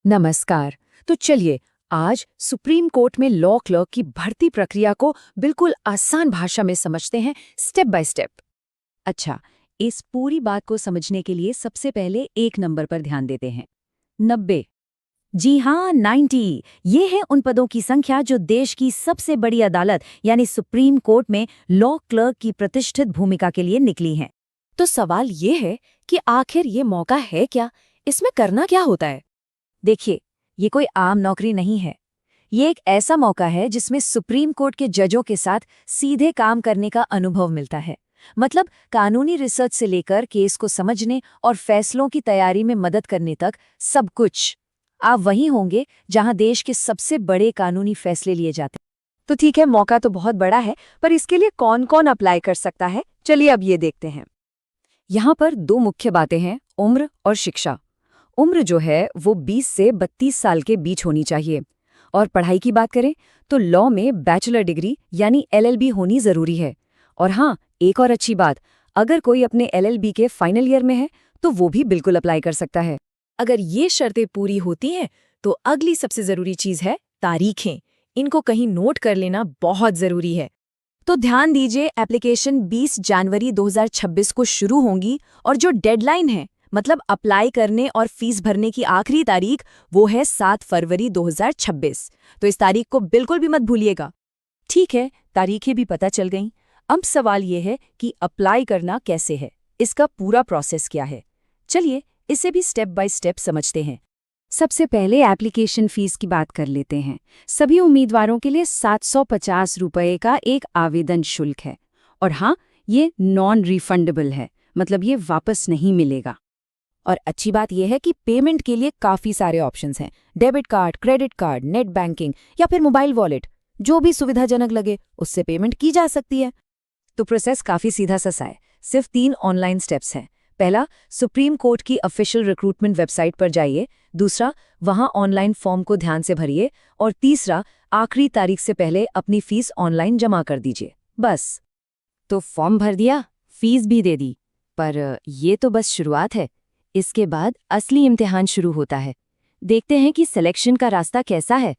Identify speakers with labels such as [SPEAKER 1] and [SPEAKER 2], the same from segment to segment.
[SPEAKER 1] नमस्कार। तो चलिए आज सुप्रीम कोर्ट में लॉ क्लर्क की भर्ती प्रक्रिया को बिल्कुल आसान भाषा में समझते हैं, स्टेप बाय स्टेप।
[SPEAKER 2] अच्छा, इस पूरी बात को समझने के लिए सबसे पहले एक नंबर पर ध्यान देते हैं। 90। जी हाँ, 90। ये है उन पदों की संख्या जो देश की सबसे बड़ी अदालत यानी सुप्रीम कोर्ट में लॉ क्लर्क की प्रतिष्ठित भूमिका के लिए निकली हैं।
[SPEAKER 1] तो सवाल ये है कि आखिर ये मौका है क्या, इसमें करना क्या होता है?
[SPEAKER 2] देखिए, ये कोई आम नौकरी नहीं है। ये एक ऐसा मौका है जिसमें सुप्रीम कोर्ट के जजों के साथ सीधे काम करने का अनुभव मिलता है। मतलब कानूनी रिसर्च से लेकर केस को समझने और फैसलों की तैयारी में मदद करने तक सब कुछ। आप वहीं होंगे जहां देश के सबसे बड़े कानूनी फैसले लिए जाते हैं।
[SPEAKER 1] तो ठीक है, मौका तो बहुत बड़ा है, पर इसके लिए कौन कौन अप्लाई कर सकता है, चलिए अब ये देखते हैं।
[SPEAKER 2] यहाँ पर दो मुख्य बातें हैं, उम्र और शिक्षा। उम्र जो है वो 20 से 32 साल के बीच होनी चाहिए। और पढ़ाई की बात करें तो लॉ में बैचलर डिग्री यानी एलएलबी होनी जरूरी है। और हाँ, एक और अच्छी बात, अगर कोई अपने एलएलबी के फाइनल ईयर में है तो वो भी बिल्कुल अप्लाई कर सकता है।
[SPEAKER 1] अगर ये शर्तें पूरी होती हैं तो अगली सबसे जरूरी चीज है तारीखें। इनको कहीं नोट कर लेना बहुत जरूरी है। तो ध्यान दीजिए, एप्लीकेशन 20 जनवरी 2026 को शुरू होंगी और जो डेडलाइन है, मतलब अप्लाई करने और फीस भरने की आखिरी तारीख, वो है 7 फरवरी 2026। तो इस तारीख को बिल्कुल भी मत भूलिएगा।
[SPEAKER 2] ठीक है, तारीखें भी पता चल गईं। अब सवाल ये है कि अप्लाई करना कैसे है, इसका पूरा प्रोसेस क्या है। चलिए इसे भी स्टेप बाय स्टेप समझते हैं। सबसे पहले एप्लीकेशन फीस की बात कर लेते हैं। सभी उम्मीदवारों के लिए 750 रुपये का एक आवेदन शुल्क है। और हाँ, ये नॉन रिफंडेबल है, मतलब ये वापस नहीं मिलेगा। और अच्छी बात यह है कि पेमेंट के लिए काफ़ी सारे ऑप्शंस हैं। Debit card, credit card, net banking या फिर मोबाइल वॉलेट, जो भी सुविधाजनक लगे उससे पेमेंट की जा सकती है। तो प्रोसेस काफ़ी सीधा सा है। सिर्फ 3 ऑनलाइन स्टेप्स हैं। पहला, सुप्रीम कोर्ट की ऑफिशियल रिक्रूटमेंट वेबसाइट पर जाइए। दूसरा, वहां ऑनलाइन फॉर्म को ध्यान से भरिए। और तीसरा, आखिरी तारीख से पहले अपनी फीस ऑनलाइन जमा कर दीजिए। बस। तो फॉर्म भर दिया, फीस भी दे दी, पर ये तो बस शुरुआत है। इसके बाद असली इम्तिहान शुरू होता है। देखते हैं कि सिलेक्शन का रास्ता कैसा है।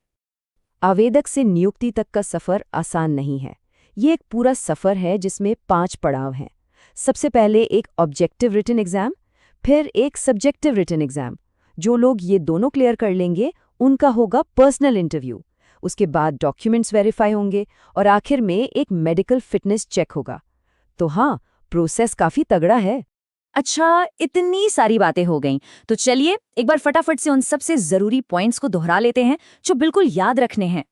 [SPEAKER 2] आवेदक से नियुक्ति तक का सफ़र आसान नहीं है। ये एक पूरा सफ़र है जिसमें 5 पड़ाव हैं। सबसे पहले एक ऑब्जेक्टिव रिटन एग्जाम, फिर एक सब्जेक्टिव रिटन एग्जाम। जो लोग ये दोनों क्लियर कर लेंगे उनका होगा पर्सनल इंटरव्यू। उसके बाद डॉक्यूमेंट्स वेरीफाई होंगे और आखिर में एक मेडिकल फिटनेस चेक होगा। तो हाँ, प्रोसेस काफ़ी तगड़ा है। अच्छा, इतनी सारी बातें हो गईं, तो चलिए एक बार फटाफट से उन सबसे ज़रूरी पॉइंट्स को दोहरा लेते हैं जो बिल्कुल याद रखने हैं।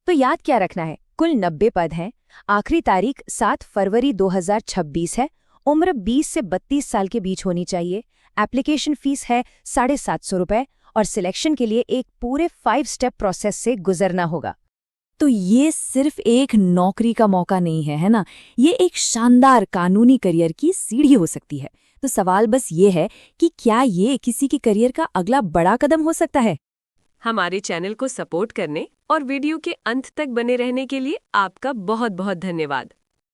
[SPEAKER 1] तो याद क्या रखना है? कुल 90 पद हैं। आखिरी तारीख 7 फरवरी 2026 है। उम्र 20 से 32 साल के बीच होनी चाहिए। एप्लीकेशन फीस है 750 रुपये और सिलेक्शन के लिए एक पूरे 5 स्टेप प्रोसेस से गुजरना होगा।
[SPEAKER 2] तो ये सिर्फ एक नौकरी का मौका नहीं है, है ना? ये एक शानदार कानूनी करियर की सीढ़ी हो सकती है। तो सवाल बस ये है कि क्या ये किसी के करियर का अगला बड़ा कदम हो सकता है?
[SPEAKER 3] हमारे चैनल को सपोर्ट करने और वीडियो के अंत तक बने रहने के लिए आपका बहुत बहुत धन्यवाद।